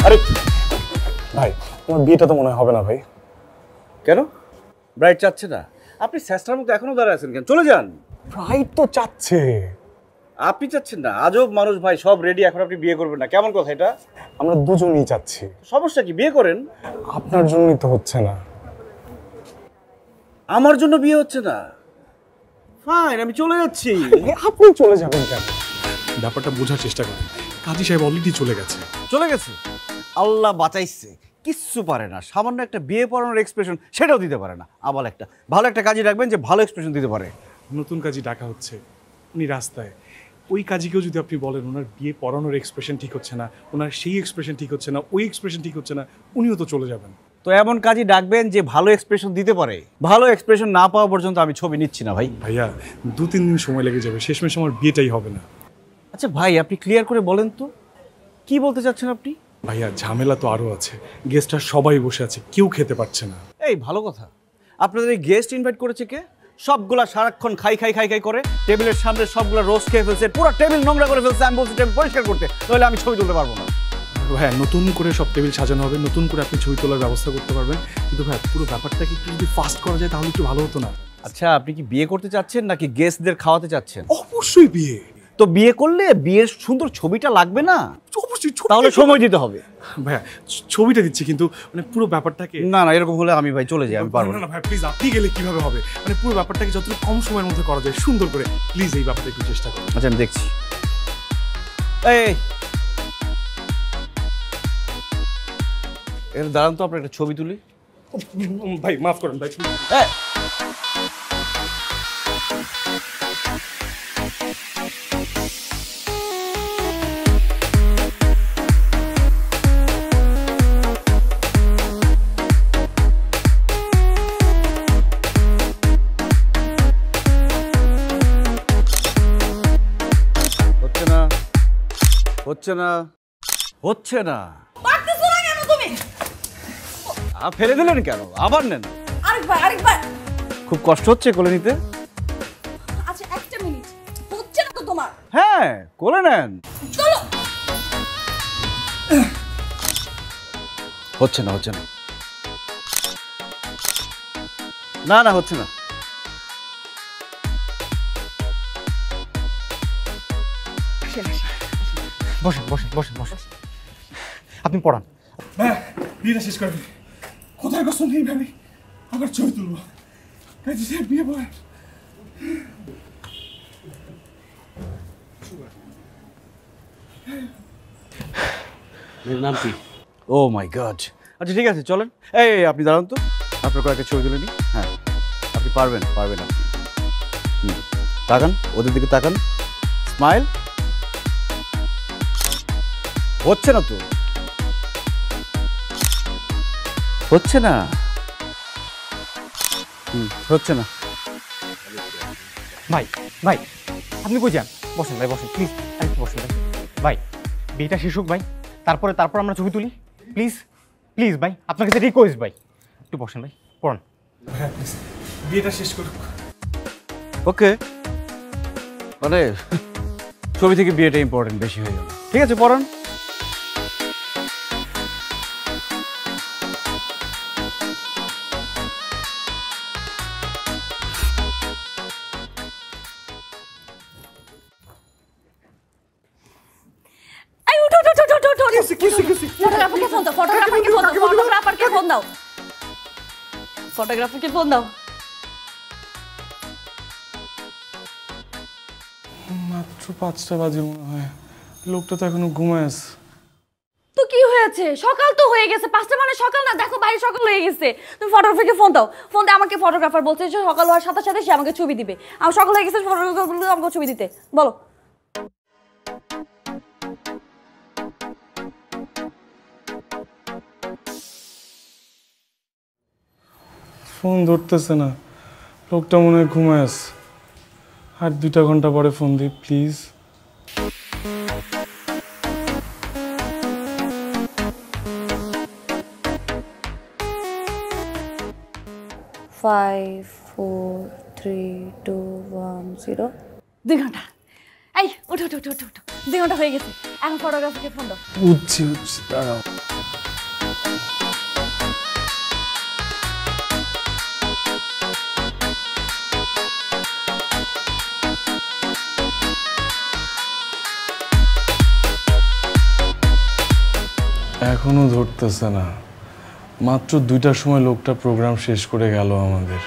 আরে ভাই, তোমার বিয়েটা তো মনে হবে না ভাই। কেন? ব্রাইড চাচ্ছে না? আপনি শেষটার মতো এখনো দাঁড়ায় আছেন কেন? চলে যান। ব্রাইড তো চাচ্ছে। আপনি চাচ্ছেন না? আজব মানুষ ভাই, সব রেডি, এখন আপনি বিয়ে করবেন না, কেমন কথা এটা? আমরা দুজনেই চাচ্ছি। সমস্যা কি? বিয়ে করেন। আপনার জন্যই তো হচ্ছে না। আমার জন্য বিয়ে হচ্ছে না? ফাইন, আমি চলে যাচ্ছি। আপনি চলে যাবেন কেন? ব্যাপারটা বোঝার চেষ্টা করেন। কাজী সাহেব অলরেডি চলে গেছে। চলে গেছে? আল্লাহ বাঁচাইছে, কিচ্ছু পারে না। সামান্য একটা বিয়ে পড়ানোর এক্সপ্রেশন সেটাও দিতে পারে না। আবার একটা ভালো একটা কাজে রাখবেন যে ভালো এক্সপ্রেশন দিতে পারে। নতুন কাজী ডাকা হচ্ছে, উনি রাস্তায়। ওই কাজীকেও যদি আপনি বলেন ওনার বিয়ে পড়ানোর এক্সপ্রেশন ঠিক হচ্ছে না, ওনার সেই এক্সপ্রেশন ঠিক হচ্ছে না, ওই এক্সপ্রেশন ঠিক হচ্ছে না, উনিও তো চলে যাবেন। তো এমন কাজই ডাকবেন যে ভালো এক্সপ্রেশন দিতে পারে। ভালো এক্সপ্রেশন না পাওয়া পর্যন্ত আমি ছবি নিচ্ছি না ভাই। ভাইয়া 2-3 দিন সময় লেগে যাবে, শেষমেশ আমার বিয়েটাই হবে না। আচ্ছা ভাই, আপনি ক্লিয়ার করে বলেন তো কি বলতে চাচ্ছেন আপনি? ভাইয়া ঝামেলা তো আরও আছে, গেস্টরা সবাই বসে আছে, কেউ খেতে পারছে না। এই ভালো কথা, আপনাদের এই গেস্ট ইনভাইট করেছে কে? সবগুলা সারাক্ষণ খাই করে টেবিলের সামনে সবগুলা রোস্ট খেয়ে ফেলছে, পুরো টেবিল নোংরা করে ফেলছে। আমি বলছি টেবিল পরিষ্কার করতে, তাহলে আমি ছবি তুলতে পারবো না। ভাইয়া নতুন করে সব টেবিল সাজানো হবে, নতুন করে আপনি ছবি তোলার ব্যবস্থা করতে পারবেন, কিন্তু ভাইয়া পুরো ব্যাপারটাকে একটু যদি ফাস্ট করা যায় তাহলে একটু ভালো হতো না? আচ্ছা, আপনি কি বিয়ে করতে চাচ্ছেন নাকি গেস্টদের খাওয়াতে চাচ্ছেন? অবশ্যই বিয়ে। তো বিয়ে করলে বিয়ের সুন্দর ছবিটা লাগবে না? অবশ্যই, তাহলে সময় দিতে হবে। ভাইয়া ছবিটা দিচ্ছি, কিন্তু মানে পুরো ব্যাপারটাকে। না এরকম হলে আমি ভাই চলে যাই, আমি পারবো না। ভাই প্লিজ, আপনি গেলে কিভাবে হবে? মানে পুরো ব্যাপারটাকে যতটুকু কম সময়ের মধ্যে করা যায় সুন্দর করে, প্লিজ এই ব্যাপারটা একটু চেষ্টা করুন। আচ্ছা আমি দেখছি। এই এর দাঁড়ান তো, আপনার একটা ছবি তুলি। ভাই মাফ করেন ভাই। হচ্ছে না। ফেলে দিলেন কেন? আবার নেন। আরেকবার। খুব কষ্ট হচ্ছে কোলে নিতে? আচ্ছা একটা মিনিট, হচ্ছে না তো তোমার? হ্যাঁ, কোলে নেন। চলো। হচ্ছে না হচ্ছে না। বসেন। আপনি পড়ান। বিয়েটা শেষ করে দিই। কোথায় কষ্ট নেই ভাবি, আবার ছবি তুলবো। কাজী সাহেব বিয়ে বলেন। নাম কি? ও মাই গড। আচ্ছা ঠিক আছে, চলেন। এই আপনি দাঁড়ান তো, আপনার কয়েকটা ছবি তুলে নিই। হ্যাঁ আপনি পারবেন আপনি। তাকান, ওদের দিকে তাকান, স্মাইল। হচ্ছে না তো, হচ্ছে না। ভাই আপনি কই যান? বসেন ভাই, বসেন প্লিজ, বসেন ভাই। বিয়েটা শেষ হোক ভাই, তারপর আমরা ছবি তুলি। প্লিজ ভাই, আপনার কাছে রিকোয়েস্ট ভাই, একটু বসেন ভাই, পড়ান। বিয়েটা শেষ করুক। ওকে, মানে ছবি থেকে বিয়েটা ইম্পর্টেন্ট বেশি হয়ে গেল। ঠিক আছে, পড়ান। এই উঠো উঠো উঠো উঠো উঠো। ফটোগ্রাফারকে ফোন দাও, ফটোগ্রাফারকে ফোন দাও, ফটোগ্রাফারকে ফোন দাও, ফটোগ্রাফারকে ফোন দাও। মাত্র 5টা বাজে মনে হয়, লোকটা তো এখনো ঘুমায় আছে। তো কি হয়েছে? সকাল তো হয়ে গেছে, 5টা মানে সকাল না, দেখো বাইরে সকাল হয়ে গেছে। তুমি ফটোগ্রাফারকে ফোন দাও, ফোন দিয়ে আমাকে ফটোগ্রাফার বলছে যে সকাল হওয়ার সাথে সাথে সে আমাকে ছবি দিবে। আমার সকাল হয়ে গেছে, ফটোগ্রাফার বলতে আমাকে ছবি দিতে বলো। ফোন ধরতেছে না, লোকটা মনে হয় ঘুমায় আছে। আর 2টা ঘন্টা পরে ফোন দিই প্লিজ। Five, 4, 3, 2, 1, 0। 2 ঘন্টা। এই উঠো উঠো উঠো উঠো, 2 ঘন্টা হয়ে গেছে, এখন ফটোগ্রাফারকে ফোন দাও। উঠছি দাঁড়াও। এখনো ধরতেছে না, মাত্র 2টার সময় লোকটা প্রোগ্রাম শেষ করে গেল আমাদের,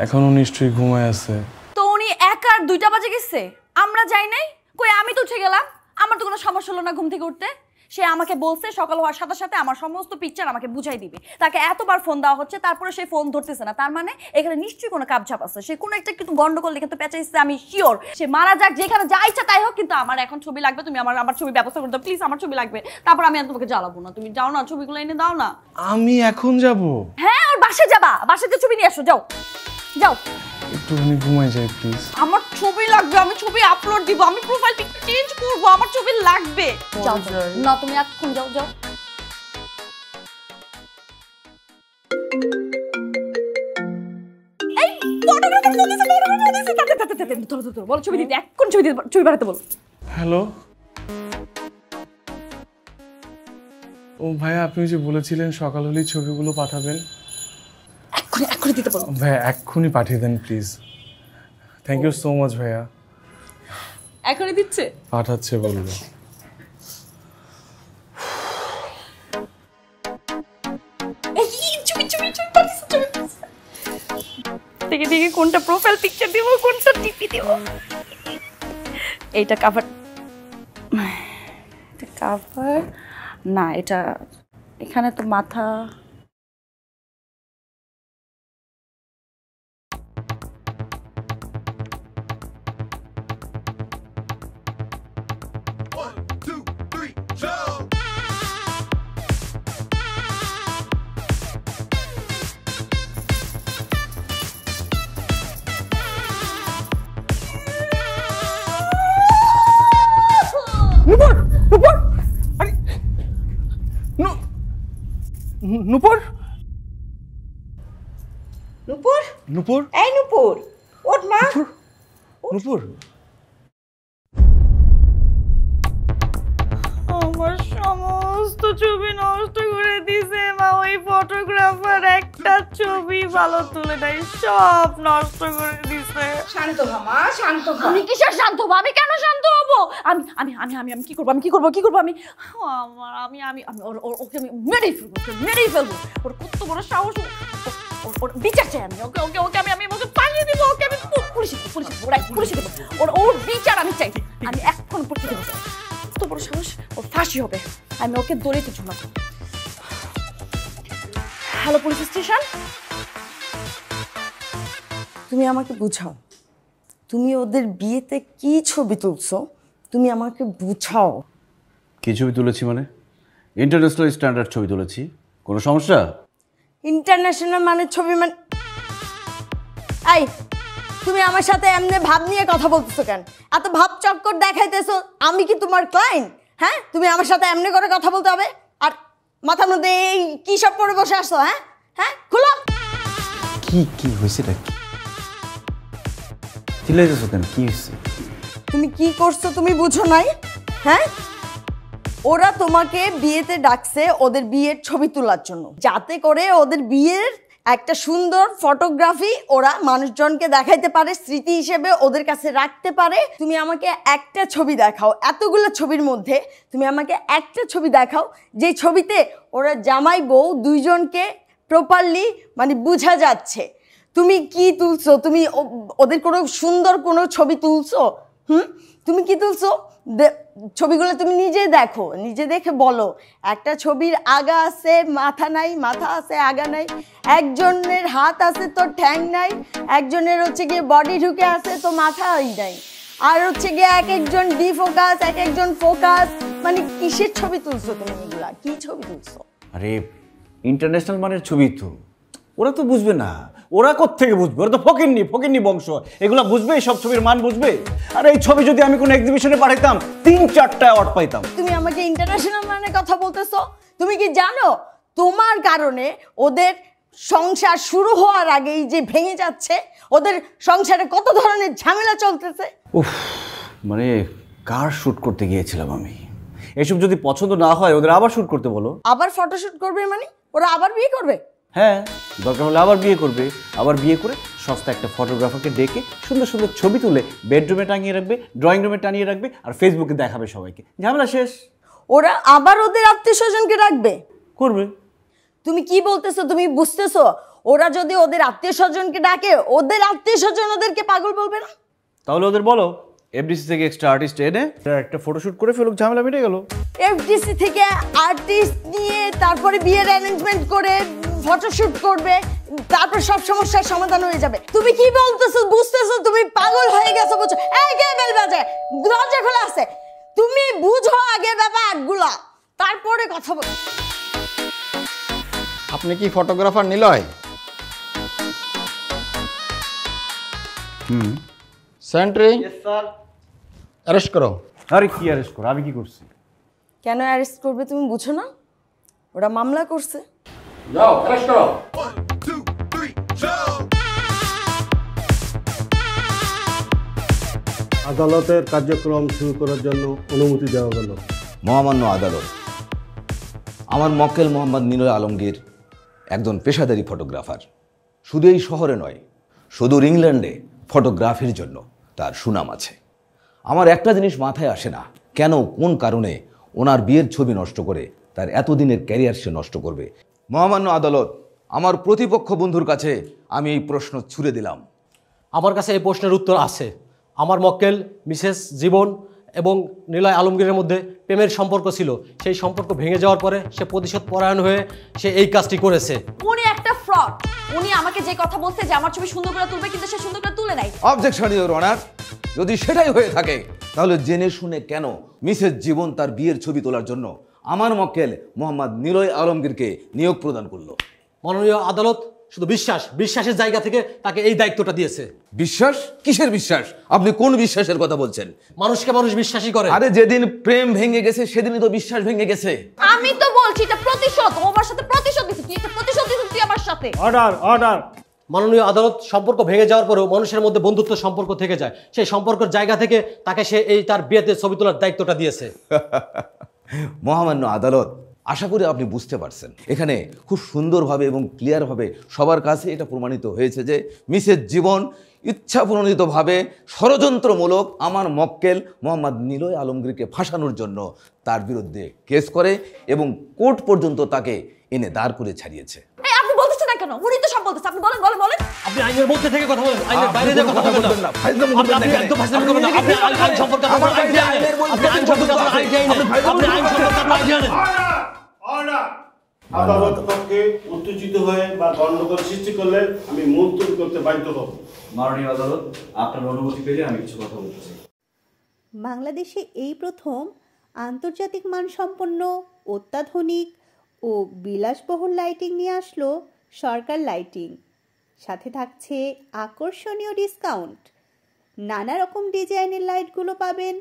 এখনো নিশ্চয়ই ঘুমায় আছে। তো উনি 1 আর 2টা বাজে গেছে, আমরা যাই নাই কই? আমি তো উঠে গেলাম, আমার তো কোনো সমস্যা হলো না ঘুম থেকে উঠতে। সে আমাকে বলছে সকাল হওয়ার সাথে সাথে আমার সমস্ত পিকচার আমাকে বুঝাই দিবে। তাকে এতবার ফোন দেওয়া হচ্ছে, তারপরে সে ফোন ধরতেছে না, তার মানে এখানে নিশ্চয়ই কোনো কাপঝাপ আছে। সে কোনো একটা কিন্তু গন্ডগোল দেখে তো পেঁচাইছে, আমি শিওর। সে মারা যাক, যেখানে যা ইচ্ছা তাই হোক, কিন্তু আমার এখন ছবি লাগবে। তুমি আমার ছবি ব্যবস্থা করে দাও প্লিজ, আমার ছবি লাগবে। তারপর আমি আর তোমাকে জ্বালাবো না, তুমি যাও না, ছবিগুলো এনে দাও না। আমি এখন যাব? হ্যাঁ, ওর বাসায় যাবা, বাসাতে ছবি নিয়ে আসো, যাও যাও। একটুখানি ঘুমাই যাই প্লিজ। আমার ছবি লাগবে, আমি ছবি আপলোড দিব, আমি প্রোফাইল পিকচার চেঞ্জ করব, আমার ছবি লাগবে। যাও না, তুমি এখন যাও যাও। এই ফটোগ্রাফার বলতেছে, ধরো বল ছবি দিতে, এখন ছবি দিতে, ছবি বানাতে বল। হ্যালো, ও ভাইয়া আপনি যে বলেছিলেন সকাল হলেই ছবিগুলো পাঠাবেন, এক্ষুনি দিতে বলো ভাইয়া, এক্ষুনি পাঠিয়ে দেন please. Thank you so much ভাইয়া। এখনই দিচ্ছে, পাঠাচ্ছে বলবো। দেখে দেখে কোনটা প্রোফাইল পিকচার দিব, কোনটা টিপি দিব। এইটা কভার, এটা কভার না, এটা এখানে তো মাথা। নুপুর, নুপুর, আরে নুপুর, নূপুর, নুপুর, এই নূপুর, ওঠ মা। নুপুর, আমার সমস্ত ছবি নষ্ট করে দিছে মা। ওই ফটোগ্রাফার একটা ছবি ভালো তুলে নাই, সব নষ্ট করে দিছে। শান্ত হ মা, শান্ত হ। আমি কিসের শান্ত হবো? আমি কেন শান্ত হবো? আমি আমি আমি আমি আমি কি করবো? আমি কি করবো? কি করবো? আমি আমার আমি আমি আমি ওকে আমি মেরেই ফেলবো, মেরেই ফেলবো। ওর কত বড় সাহস! ওর বিচার চাই আমি। ওকে ওকে ওকে আমি আমি ওকে পালিয়ে দিব। ওকে আমি পুলিশে পুলিশে দেবো। ওর বিচার আমি চাই। আমি এখন পুলিশে দেবো। কত বড় সাহস! ওর ফাঁসি হবে। আমি ওকে দড়িতে ঝুলাবো। হ্যালো পুলিশ স্টেশন, তুমি আমাকে বুঝাও, তুমি ওদের বিয়েতে কি ছবি তুলছো? তুমি আমাকে বুঝাও। কি ছবি তুলেছি মানে? ইন্টারন্যাশনাল স্ট্যান্ডার্ড ছবি তুলেছি। কোনো সমস্যা? ইন্টারন্যাশনাল মানে ছবি মানে? এই তুমি আমার সাথে এমনি ভাব নিয়ে কথা বলতেছো কেন? এত ভাব চক্কর দেখাইতেছো। আমি কি তোমার ক্লায়েন্ট? হ্যাঁ, তুমি আমার সাথে এমনি করে কথা বলতে হবে? আর মাথার মধ্যে এই কি সব পরে বসে আসছো? হ্যাঁ হ্যাঁ, খুলো। কি কি হয়েছে? কি চিল্লাইতেছো কেন, কি হয়েছে? তুমি কি করছো তুমি বুঝো নাই? হ্যাঁ, ওরা তোমাকে বিয়েতে ডাকছে ওদের বিয়ের ছবি তোলার জন্য, যাতে করে ওদের বিয়ের একটা সুন্দর ফটোগ্রাফি ওরা মানুষজনকে দেখাইতে পারে, স্মৃতি হিসেবে ওদের কাছে রাখতে পারে। তুমি আমাকে একটা ছবি দেখাও, এতগুলো ছবির মধ্যে তুমি আমাকে একটা ছবি দেখাও যে ছবিতে ওরা জামাই বউ দুইজনকে প্রপারলি মানে বোঝা যাচ্ছে। তুমি কি তুলছো? তুমি ওদের কোনো সুন্দর কোনো ছবি তুলছো? তুমি কি তুলছো? ছবিগুলো তুমি নিজে দেখো, নিজে দেখে বলো। একটা ছবির আগা আছে মাথা নাই, মাথা আছে আগা নাই, একজনের হাত আছে তো ঠ্যাং নাই, একজনের হচ্ছে গিয়ে বডি ঢুকে আছে তো মাথাই নাই, আর হচ্ছে গিয়ে এক একজন ডি ফোকাস, এক একজন ফোকাস। মানে কিসের ছবি তুলছো তুমি? এগুলা কি ছবি তুলছো? আরে ইন্টারন্যাশনাল মানের ছবি তো, ওরা তো বুঝবে না। ওরা কোত্থেকে বুঝবে? ওরা তো ফকিন্নি বংশ, এগুলা বুঝবে? সব ছবির মান বুঝবে? আর এই ছবি যদি আমি কোনো এক্সিবিশনে পাঠাইতাম 3-4টা অ্যাওয়ার্ড পাইতাম। তুমি আমাকে ইন্টারন্যাশনাল মানে কথা বলতেছো? তুমি কি জানো তোমার কারণে ওদের সংসার শুরু হওয়ার আগেই যে ভেঙে যাচ্ছে, ওদের সংসারে কত ধরনের ঝামেলা চলতেছে? উফ, মানে কার শুট করতে গিয়েছিলাম আমি। এসব যদি পছন্দ না হয় ওদের আবার শুট করতে বলো। আবার ফটোশুট করবে মানে ওরা আবার বিয়ে করবে? হ্যাঁ, দরকার হলে আবার বিয়ে করবে। আবার বিয়ে করে সস্তা একটা ফটোগ্রাফারকে ডেকে সুন্দর সুন্দর ছবি তুলে বেডরুমে টাঙিয়ে রাখবে, ড্রয়িং রুমে টানিয়ে রাখবে, আর ফেসবুকে দেখাবে সবাইকে। ঝামেলা শেষ। ওরা আবার ওদের আত্মীয় স্বজনকে রাখবে? করবে। তুমি কি বলতেছো? তুমি বুঝতেছো? ওরা যদি ওদের আত্মীয় স্বজনকে ডাকে, ওদের আত্মীয় স্বজন ওদেরকে পাগল বলবে না? তাহলে ওদের বলো এফডিসি থেকে এক্সট্রা আর্টিস্ট এনে একটা ফটোশুট করে ফেলুক, ঝামেলা মিটে গেল। এফডিসি থেকে আর্টিস্ট নিয়ে তারপরে বিয়ের অ্যারেঞ্জমেন্ট করে ফটোশুট করবে, তারপর সব সমস্যার সমাধান হয়ে যাবে। তুমি কি বলতেছো? বুঝতেছো? তুমি পাগল হয়ে গেছো বুঝছো? এই কে বেল বাজায়? দরজা খোলা আছে। তুমি বুঝো আগে ব্যাপারগুলা, তারপরে কথা বলো। আপনি কি ফটোগ্রাফার নিলয়? সেন্ট্রি অ্যারেস্ট করো। আরে কি অ্যারেস্ট করো? আমি কি করছি? কেন অ্যারেস্ট করবে তুমি বুঝো না? ওরা মামলা করছে। যাও অ্যারেস্ট করো। আদালতের কার্যক্রম শুরু করার জন্য অনুমতি দেওয়া গেল। মহামান্য আদালত, আমার মক্কেল মোহাম্মদ নিলয় আলমগীর একজন পেশাদারী ফটোগ্রাফার। শুধু এই শহরে নয়, সুদূর ইংল্যান্ডে ফটোগ্রাফির জন্য তার সুনাম আছে। আমার একটা জিনিস মাথায় আসে না, কেন কোন কারণে ওনার বিয়ের ছবি নষ্ট করে তার এতদিনের ক্যারিয়ার সে নষ্ট করবে। মহামান্য আদালত, আমার প্রতিপক্ষ বন্ধুর কাছে আমি এই প্রশ্ন ছুড়ে দিলাম। আমার কাছে এই প্রশ্নের উত্তর আছে। আমার মক্কেল মিসেস জীবন এবং নিলয় আলমগীরের মধ্যে প্রেমের সম্পর্ক ছিল। সেই সম্পর্ক ভেঙে যাওয়ার পরে সে প্রতিশোধ পরায়ণ হয়ে সে এই কাজটি করেছে। উনি একটা ফ্রড। উনি আমাকে যে কথা বলছে যে আমার ছবি সুন্দর করে তুলবে, কিন্তু সে সুন্দর করে তুলে নাই। অবজেকশন ইওর অনার, যদি সেটাই হয়ে থাকে তাহলে জেনে শুনে কেন মিসেস জীবন তার বিয়ের ছবি তোলার জন্য আমার মক্কেল মোহাম্মদ নিলয় আলমগীরকে নিয়োগ প্রদান করলো? মাননীয় আদালত শুধু বিশ্বাসের জায়গা থেকে তাকে এই দায়িত্বটা দিয়েছে। বিশ্বাস? কিসের বিশ্বাস? আপনি কোন বিশ্বাসের কথা বলছেন? মানুষকে মানুষ বিশ্বাসই করে। আরে যেদিন প্রেম ভেঙে গেছে সেদিনই তো বিশ্বাস ভেঙে গেছে। আমি তো বলছি এটা প্রতিশোধ। ও আমার সাথে প্রতিশোধ দিছিস, তুই এটা প্রতিশোধ দিছিস তুই আমার সাথে। অর্ডার। মাননীয় আদালত, সম্পর্ক ভেঙে যাওয়ার পরেও মানুষের মধ্যে বন্ধুত্ব সম্পর্ক থেকে যায়। সেই সম্পর্কের জায়গা থেকে তাকে সে এই তার বিয়েতে ছবি তোলার দায়িত্বটা দিয়েছে। মহামান্য আদালত, আশা করি আপনি বুঝতে পারছেন। এখানে খুব সুন্দরভাবে এবং ক্লিয়ারভাবে সবার কাছে এটা প্রমাণিত হয়েছে যে মিসেস জীবন ইচ্ছাপ্রণোদিতভাবে ষড়যন্ত্রমূলক আমার মক্কেল মোহাম্মদ নিলয় আলমগীরকে ফাঁসানোর জন্য তার বিরুদ্ধে কেস করে এবং কোর্ট পর্যন্ত তাকে এনে দাঁড় করে ছাড়িয়েছে। এই আপনি বলতেছেন না কেন? উনি তো সব বলতেছে। আপনি বলেন। আপনি আইনের মধ্যে থেকে কথা বলেন, আইনের বাইরে থেকে কথা বলবেন না। আপনি একদম ফাজলামি করবেন না। আপনি আইন সম্পর্কে আপনার আইডিয়া নেই। আপনি আইন সম্পর্কে আপনার আইডিয়া নেই। আপনি আইন সম্পর্কে আপনার আইডিয়া নেই। আদালত পক্ষে উত্তেজিত হয়ে বা গণ্ডগোল সৃষ্টি করলে আমি মুলতবি করতে বাধ্য হব। মাননীয় আদালত, আপনার অনুমতি পেলে আমি কিছু কথা বলতে চাই। বাংলাদেশে এই প্রথম আন্তর্জাতিক মানসম্পন্ন অত্যাধুনিক ও বিলাসবহুল লাইটিং নিয়ে আসলো সরকার লাইটিং। সাথে থাকছে আকর্ষণীয় ডিসকাউন্ট। নানা রকম ডিজাইনের লাইটগুলো পাবেন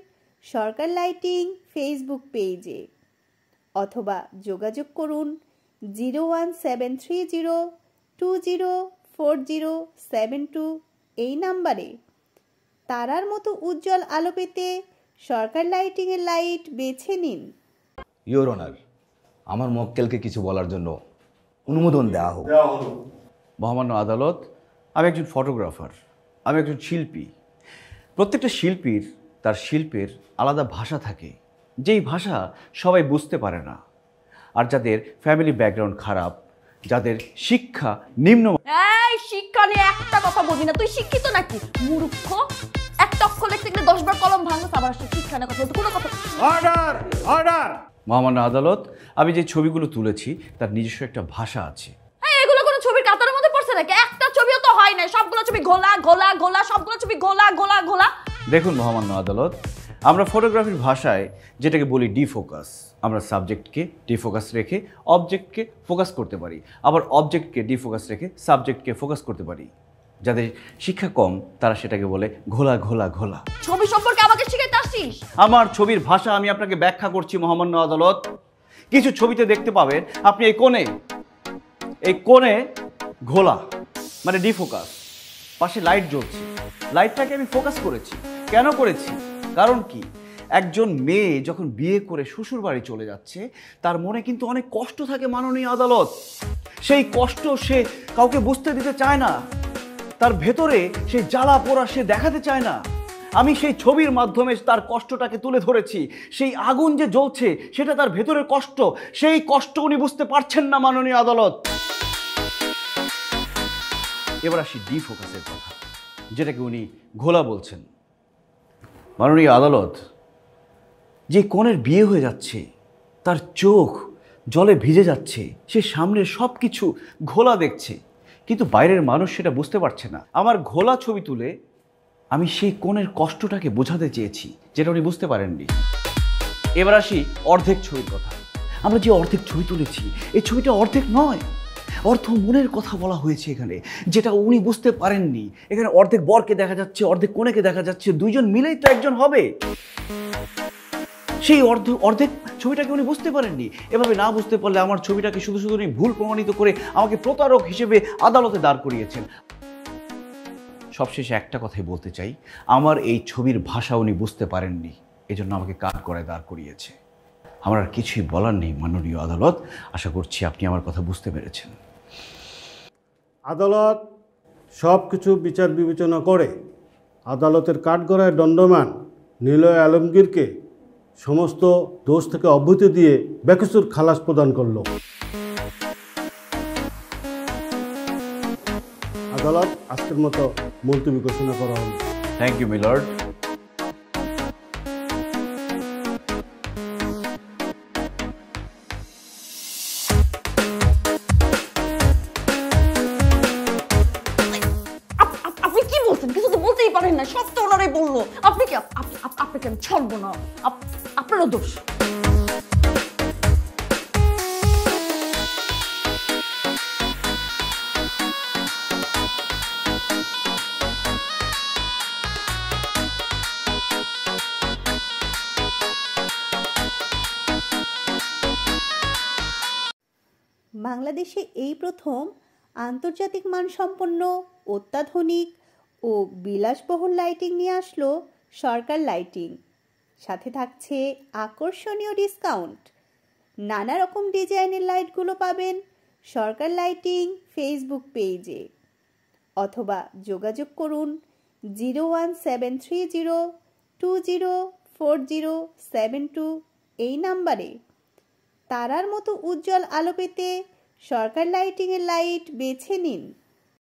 সরকার লাইটিং ফেসবুক পেজে, অথবা যোগাযোগ করুন 01730204072 এই নাম্বারে। তারার মতো উজ্জ্বল আলো পেতে সরকার লাইটিংয়ের লাইট বেছে নিন। ইওর অনার, আমার মক্কেলকে কিছু বলার জন্য অনুমোদন দেওয়া হোক। মহামান্য আদালত, আমি একজন ফটোগ্রাফার, আমি একজন শিল্পী। প্রত্যেকটা শিল্পীর তার শিল্পের আলাদা ভাষা থাকে, যেই ভাষা সবাই বুঝতে পারে না। আর যাদের ফ্যামিলি ব্যাকগ্রাউন্ড খারাপ, যাদের শিক্ষা নিম্ন, এই শিক্ষা নিয়ে একটা কথা বলবি না। তুই শিক্ষিত নাকি মূর্খ? একটা অক্ষর লিখতে গেলে 10 বার কলম ভাঙছ, আবার আসলে শিক্ষা নিয়ে কথা বলতে কোনো কথা। Order order. মহামান্য আদালত, আমি যে ছবিগুলো তুলেছি তার নিজস্ব একটা ভাষা আছে। এগুলো কোনো ছবির কাতারের মধ্যে পড়ছে নাকি? একটা ছবিও তো হয় না, সবগুলো ছবি গোলা গোলা গোলা, সবগুলো ছবি গোলা গোলা গোলা। দেখুন মহামান্য আদালত, আমরা ফটোগ্রাফির ভাষায় যেটাকে বলি ডিফোকাস। আমরা সাবজেক্টকে ডিফোকাস রেখে অবজেক্টকে ফোকাস করতে পারি, আবার অবজেক্টকে ডিফোকাস রেখে সাবজেক্টকে ফোকাস করতে পারি। যাদের শিক্ষা কম তারা সেটাকে বলে ঘোলা ঘোলা ঘোলা। ছবি সম্পর্কে আমাকে শিখাইতে আসছিস? আমার ছবির ভাষা আমি আপনাকে ব্যাখ্যা করছি মহামান্য আদালত। কিছু ছবিতে দেখতে পাবেন আপনি এই কোণে ঘোলা মানে ডিফোকাস, পাশে লাইট জ্বলছে, লাইটটাকে আমি ফোকাস করেছি। কেন করেছি? কারণ কি, একজন মেয়ে যখন বিয়ে করে শ্বশুর বাড়ি চলে যাচ্ছে তার মনে কিন্তু অনেক কষ্ট থাকে মাননীয় আদালত। সেই কষ্ট সে কাউকে বুঝতে দিতে চায় না, তার ভেতরে সেই জ্বালা পোড়া সে দেখাতে চায় না। আমি সেই ছবির মাধ্যমে তার কষ্টটাকে তুলে ধরেছি। সেই আগুন যে জ্বলছে সেটা তার ভেতরের কষ্ট, সেই কষ্ট উনি বুঝতে পারছেন না মাননীয় আদালত। এবার আসি ডিফোকাসের কথা, যেটাকে উনি ঘোলা বলছেন। মাননীয় আদালত, যে কনের বিয়ে হয়ে যাচ্ছে তার চোখ জলে ভিজে যাচ্ছে, সে সামনের সব কিছু ঘোলা দেখছে, কিন্তু বাইরের মানুষ সেটা বুঝতে পারছে না। আমার ঘোলা ছবি তুলে আমি সেই কনের কষ্টটাকে বোঝাতে চেয়েছি, যেটা উনি বুঝতে পারেননি। এবার আসি অর্ধেক ছবির কথা। আমরা যে অর্ধেক ছবি তুলেছি এই ছবিটা অর্ধেক নয়, অর্ধ মনের কথা বলা হয়েছে এখানে, যেটা উনি বুঝতে পারেননি। এখানে অর্ধেক বরকে দেখা যাচ্ছে, অর্ধেক কনেকে দেখা যাচ্ছে, দুইজন মিলেই তো একজন হবে। সেই অর্ধেক ছবিটাকে উনি বুঝতে পারেননি। এভাবে না বুঝতে পারলে আমার ছবিটাকে শুধু শুধু উনি ভুল প্রমাণিত করে আমাকে প্রতারক হিসেবে আদালতে দাঁড় করিয়েছেন। সবশেষে একটা কথাই বলতে চাই, আমার এই ছবির ভাষা উনি বুঝতে পারেননি, এজন্য আমাকে কাঠগড়ায় দাঁড় করিয়েছে। আমার আর কিছুই বলার নেই মাননীয় আদালত। আশা করছি আপনি আমার কথা বুঝতে পেরেছেন। আদালত সব কিছু বিচার বিবেচনা করে আদালতের কাঠগড়ায় দণ্ডমান নিলয় আলমগীরকে সমস্ত দোষ থেকে অব্যাহতি দিয়ে বেকসুর খালাস প্রদান করল। আদালত আজকের মতো মুলতবি ঘোষণা করা হলো। Thank you milord. আপনি কি বলছেন? কিছু তো বলতেই পারেন না, সব তো ওনারাই বললো। আপনি কি আপনাকে আমি ছাড়বো না, আপনারও দোষ। বাংলাদেশে এই প্রথম আন্তর্জাতিক মানসম্পন্ন অত্যাধুনিক ও বিলাসবহুল লাইটিং নিয়ে আসলো সরকার লাইটিং। সাথে থাকছে আকর্ষণীয় ডিসকাউন্ট। নানা রকম ডিজাইনের লাইটগুলো পাবেন সরকার লাইটিং ফেসবুক পেজে, অথবা যোগাযোগ করুন 01730204072 এই নাম্বারে। তারার মতো উজ্জ্বল আলো পেতে সরকার লাইটিংয়ের লাইট বেছে নিন।